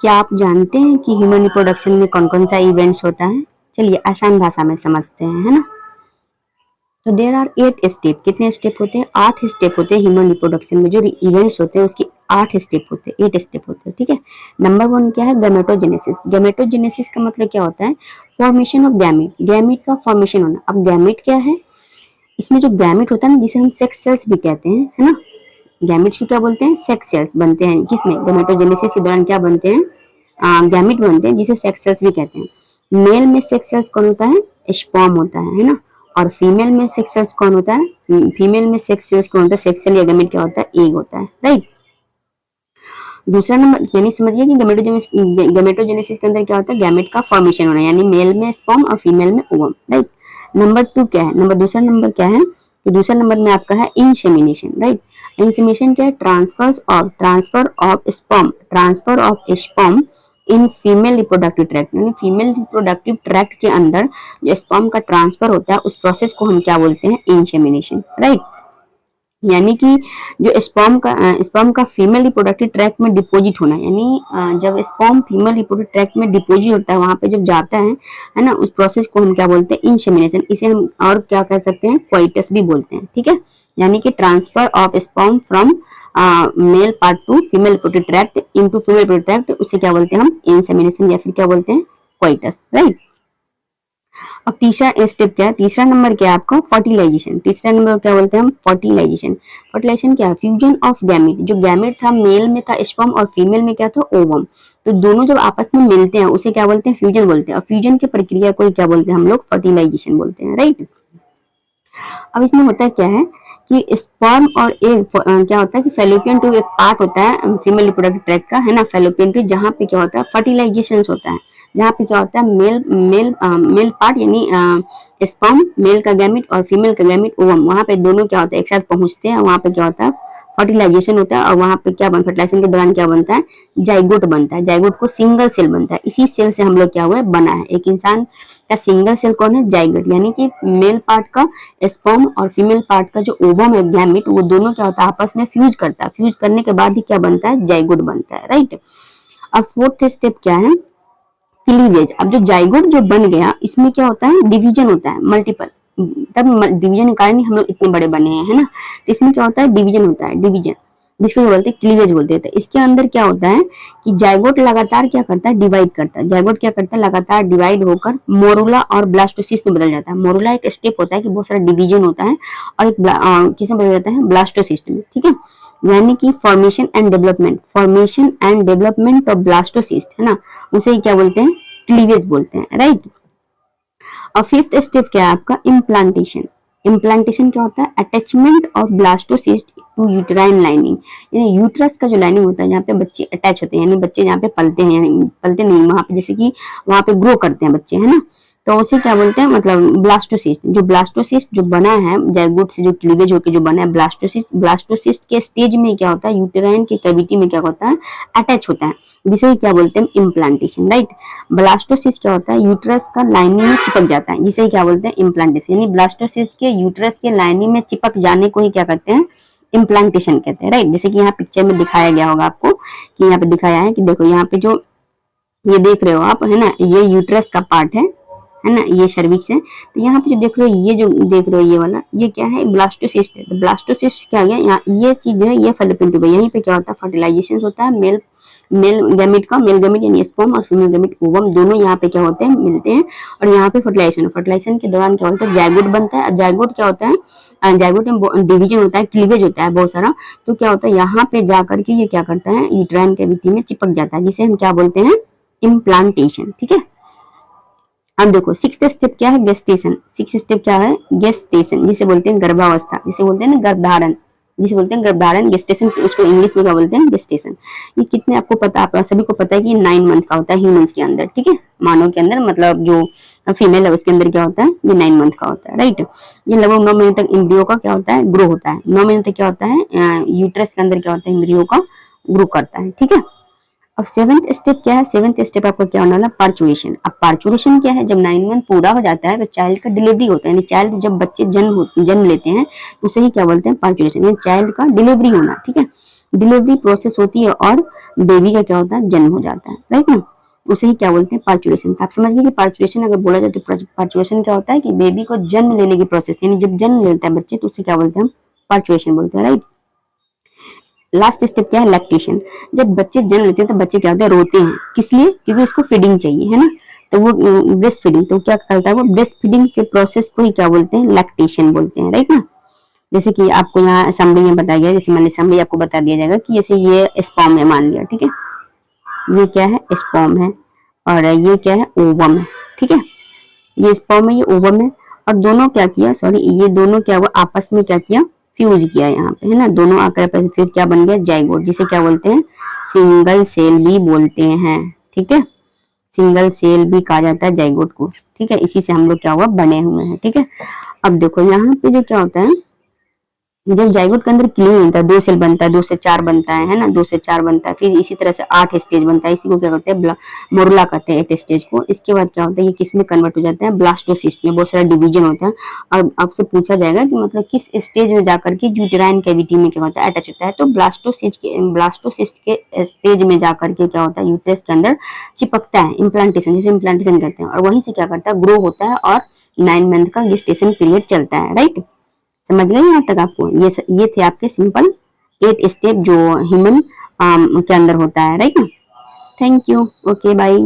क्या आप जानते हैं कि ह्यूमन रिप्रोडक्शन में कौन कौन सा इवेंट्स होता है? चलिए आसान भाषा में समझते हैं, है ना। तो देयर आर 8 स्टेप। कितने स्टेप होते हैं? 8 स्टेप होते हैं ह्यूमन रिप्रोडक्शन में। जो इवेंट्स होते हैं उसकी 8 स्टेप होते हैं, 8 स्टेप होते हैं, ठीक है। नंबर 1 क्या है? गैमेटोजेनेसिस। गैमेटोजेनेसिस का मतलब क्या होता है? फॉर्मेशन ऑफ गैमीट, गैमीट का फॉर्मेशन होना। अब गैमीट क्या है? इसमें जो गैमीट होता है ना, जिसे हम सेक्स सेल्स भी कहते हैं, है ना। गैमेट्स को क्या बोलते हैं? सेक्स सेल्स बनते हैं किसमें? गैमेटोजेनेसिस के दौरान क्या बनते हैं? गैमेट बनते हैं, जिसे सेक्स सेल्स भी कहते हैं। मेल में सेक्स सेल्स कौन होता है? स्पर्म होता है ना। और फीमेल में सेक्स सेल्स कौन होता है? फीमेल में सेक्स सेल्स कौन होता है? सेक्स सेल या गैमेट क्या होता है? एग होता है, राइट। दूसरा नंबर यानी समझिए कि गैमेटोजेनेसिस के अंदर क्या होता है? गैमेट का फॉर्मेशन होना, यानी मेल में स्पर्म और फीमेल में ओवम, राइट। नंबर 2 क्या है? दूसरा नंबर क्या है? कि दूसरा नंबर में आपका है इंसेमिनेशन, राइट। इंसेमिनेशन क्या है? Transfer of sperm, transfer of sperm in female reproductive tract, यानी फीमेल रिप्रोडक्टिव ट्रैक्ट के अंदर जो स्पर्म का ट्रांसफर होता है, उस प्रोसेस को हम क्या बोलते हैं? Insemination, right. यानी कि जो स्पर्म का फीमेल रिप्रोडक्टिव ट्रैक्ट में डिपॉजिट होना, यानी जब स्पर्म फीमेल रिप्रोडक्टिव ट्रैक्ट में डिपॉजिट होता है, वहां पे जब जाता है ना, उस प्रोसेस को हम क्या बोलते हैं? इंसेमिनेशन। इसे हम और क्या कह सकते हैं? कोइटस भी बोलते हैं, ठीक है। यानी कि transfer of sperm from male part two female reproductive tract into female reproductive tract, उसे क्या बोलते हैं हम? इंसेमिनेशन या फिर क्या बोलते हैं? Coitus, right. अब तीसरा स्टेप क्या है? तीसरा नंबर क्या है आपका? फर्टिलाइजेशन। तीसरा नंबर क्या बोलते हैं हम? फर्टिलाइजेशन। फर्टिलाइजेशन क्या है? Fusion of gamete. जो गैमेट था मेल में था स्पर्म और फीमेल में क्या था? ओवम। तो दोनों जब आपस में मिलते हैं उसे क्या बोलते हैं? फ्यूजन बोलते हैं। और फ्यूजन की प्रक्रिया को क्या बोलते हैं हम लोग? फर्टिलाइजेशन बोलते हैं, राइट। अब इसमें होता क्या है कि स्पर्म और एग क्या होता है कि फैलोपियन ट्यूब एक पार्ट होता है फीमेल रिप्रोडक्टिव ट्रैक्ट का, है ना, फैलोपियन ट्यूब, जहाँ पे क्या होता है? फर्टिलाइजेशन होता है। जहाँ पे क्या होता है? मेल पार्ट यानी स्पर्म, मेल का गैमेट और फीमेल का गैमेट ओवम, वहाँ पे दोनों क्या होता है? एक साथ पहुंचते हैं, वहाँ पे क्या होता है? फर्टिलाइजेशन होता है। और वहाँ पे क्या फर्टिलाइजेशन के दौरान क्या बनता है? जाइगोट बनता है। जाइगोट को सिंगल सेल बनता है। इसी सेल से हम लोग क्या हुआ है? बना है। एक इंसान का सिंगल सेल कौन है? जाइगोट। यानी कि मेल पार्ट का स्पर्म और फीमेल पार्ट का जो ओवम है गैमेट, वो दोनों क्या होता है? आपस में फ्यूज करता है। फ्यूज करने के बाद ही क्या बनता है? जाइगोट बनता है, राइट। अब फोर्थ स्टेप क्या है? क्लीवेज। अब जो जाइगोट जो बन गया, इसमें क्या होता है? डिवीजन होता है, मल्टीपल। तब डिवीजन के कारण ही हम लोग इतने बड़े बने हैं, है ना। तो इसमें क्या होता है? डिवीजन होता है, डिवीजन, जिसको बोलते हैं क्लीवेज बोलते हैं। इसके अंदर क्या होता है कि जाइगोट लगातार क्या करता है? डिवाइड करता है। जाइगोट क्या करता है? लगातार डिवाइड होकर मोरुला और ब्लास्टोसिस्ट में बदल जाता है। मोरुला एक स्टेप होता है कि बहुत सारा डिवीजन होता है, और एक किस में बदल जाता है? ब्लास्टोसिस्ट में, ठीक है। यानी कि formation and development of blastocyst, है ना, उसे क्या बोलते हैं? क्लीवेज बोलते हैं, राइट। और फिफ्थ स्टेप क्या है आपका? इम्प्लांटेशन। इम्प्लांटेशन क्या होता है? Attachment of blastocyst to uterine lining, यानी यूट्रस का जो लाइनिंग होता है, जहाँ पे बच्चे अटैच होते हैं, यानी बच्चे जहाँ पे पलते हैं, यानी पलते नहीं, वहां पे जैसे कि वहां पे ग्रो करते हैं बच्चे, है ना, तो उसे क्या बोलते हैं? मतलब ब्लास्टोसिस्ट जो बना है जाइगोट से, जो क्लीवेज होकर जो बना है ब्लास्टोसिस्ट के स्टेज में क्या होता है? यूटेराइन के कैविटी में क्या होता है? अटैच होता है, जिसे क्या बोलते हैं? Implantation, right. ब्लास्टोसिस्ट क्या होता है? यूट्रस का लाइनिंग में चिपक जाता है, जिसे क्या बोलते हैं? इम्प्लांटेशन। यानी ब्लास्टोसिस्ट के यूट्रस के लाइनिंग में चिपक जाने को ही क्या कहते हैं? इम्प्लांटेशन कहते हैं, राइट। जैसे कि यहाँ पिक्चर में दिखाया गया होगा आपको, कि यहाँ पे दिखाया है कि देखो यहाँ पे जो ये देख रहे हो आप, है ना, ये यूट्रस का पार्ट है ना, ये सर्विक्स है। तो यहाँ पे जो देख रहे हो, ये जो देख रहे हो ये वाला, ये क्या है? ब्लास्टोसिस्ट है। तो ब्लास्टोसिस्ट क्या गया यहाँ? ये चीज जो है ये फैलोपियन ट्यूब है। यहीं पे क्या होता है? फर्टिलाइजेशन होता है। मेल गैमेट यानी स्पर्म और फीमेल गैमेट ओवम दोनों यहाँ पे क्या होते हैं? मिलते हैं। और यहाँ पे फर्टिलाइजेशन के दौरान क्या होता है? जाइगोट बनता है। जाइगोट क्या होता है? जाइगोट में डिवीजन होता है, क्लीवेज होता है बहुत सारा। तो क्या होता है? यहाँ पे जाकर के ये क्या करता है? यूट्राइन कैविटी में चिपक जाता है, जिसे हम क्या बोलते हैं? इम्प्लांटेशन, ठीक है। अब देखो सिक्स्थ स्टेप क्या है? गेस्टेशन। सिक्स्थ स्टेप क्या है? गेस्टेशन, जिसे बोलते हैं गर्भावस्था, जिसे बोलते हैं ना गर्भधारण, जिसे बोलते हैं गर्भधारण, गेस्टेशन, उसको इंग्लिश में क्या बोलते हैं? गेस्टेशन। ये कितने आपको पता? आप सभी को पता है कि 9 मंथ का होता है ह्यूमंस के अंदर, ठीक है, मानव के अंदर, मतलब जो फीमेल है उसके अंदर क्या होता है? ये 9 मंथ का होता है, राइट। ये लगभग 9 महीने तक एम्ब्रियो का क्या होता है? ग्रो होता है। 9 महीने तक क्या होता है? यूट्रस के अंदर क्या होता है? एम्ब्रियो का ग्रो करता है, ठीक है। अब सेवेंथ स्टेप क्या है? सेवेंथ स्टेप आपका क्या होने वाला? पार्चुरेशन। अब पार्चुरेशन क्या है? जब 9 मंथ पूरा हो जाता है तो चाइल्ड का डिलीवरी होता है, यानी चाइल्ड जब बच्चे जन्म लेते हैं तो उसे ही क्या बोलते हैं? पार्चुरेशन, यानी चाइल्ड का डिलीवरी होना, ठीक है। डिलीवरी प्रोसेस होती है और बेबी का क्या होता है, जन्म हो जाता है, राइट ना। उसे ही क्या बोलते हैं, पार्चुरेशन। आप समझ गए कि पार्चुरेशन अगर बोला जाए तो पार्चुरेशन क्या होता है कि बेबी को जन्म लेने की प्रोसेस, यानी जब जन्म लेता है बच्चे तो उसे क्या बोलते हैं, पार्चुरेशन बोलते हैं, राइट। लास्ट स्टेप क्या है, लैक्टेशन। जब बच्चे जन्म लेते हैं तो बच्चे क्या होते हैं, रोते हैं, किस लिए, क्योंकि उसको फीडिंग चाहिए, है ना। तो वो ब्रेस्ट फीडिंग, तो क्या करता है वो, ब्रेस्ट फीडिंग के प्रोसेस को ही क्या बोलते हैं, लैक्टेशन बोलते हैं, राइट ना। जैसे कि आपको यहाँ असेंबली में बताया गया, जैसे मान लीजिए असेंबली आपको बता दिया जाएगा कि जैसे ये स्पर्म है, मान लिया, ठीक है, ये क्या है, स्पर्म है, और ये क्या है, ओवम है, ठीक है। ये स्पर्म है, ये ओवम है, और दोनों क्या किया, सॉरी, ये दोनों क्या हुआ, आपस में क्या किया, फ्यूज किया यहाँ पे, है ना। दोनों आकर आपस फिर क्या बन गया, जाइगोट, जिसे क्या बोलते हैं, सिंगल सेल भी बोलते हैं, ठीक है। सिंगल सेल भी कहा जाता है जाइगोट को, ठीक है। इसी से हम लोग क्या हुआ, बने हुए हैं, ठीक है। अब देखो यहाँ पे जो क्या होता है, जब जाइगोट के अंदर क्लीन होता है, 2 सेल बनता है, 2 से 4 बनता है ना, 2 से 4 बनता है, फिर इसी तरह से 8 स्टेज बनता है। इसी को क्या कहते हैं, मोरुला कहते हैं 8 स्टेज को। इसके बाद क्या होता है, ये किस में कन्वर्ट हो जाता है, ब्लास्टोसिस्ट में। बहुत सारा डिवीजन होता है, और आपसे पूछा जाएगा कि मतलब किस स्टेज में जाकर के यूटेराइन कैविटी में क्या होता है, अटैच होता है, तो ब्लास्टोसिस्ट के स्टेज में जाकर के क्या होता है, यूटेरस के अंदर चिपकता है, इम्प्लांटेशन, जिसे इम्प्लांटेशन कहते हैं, और वहीं से क्या करता है, ग्रो होता है, और 9 मंथ का गेस्टेशन पीरियड चलता है, राइट। समझ गए यहाँ तक आपको, ये थे आपके सिंपल 8 स्टेप जो ह्यूमन के अंदर होता है, राइट ना। Thank you, okay, bye.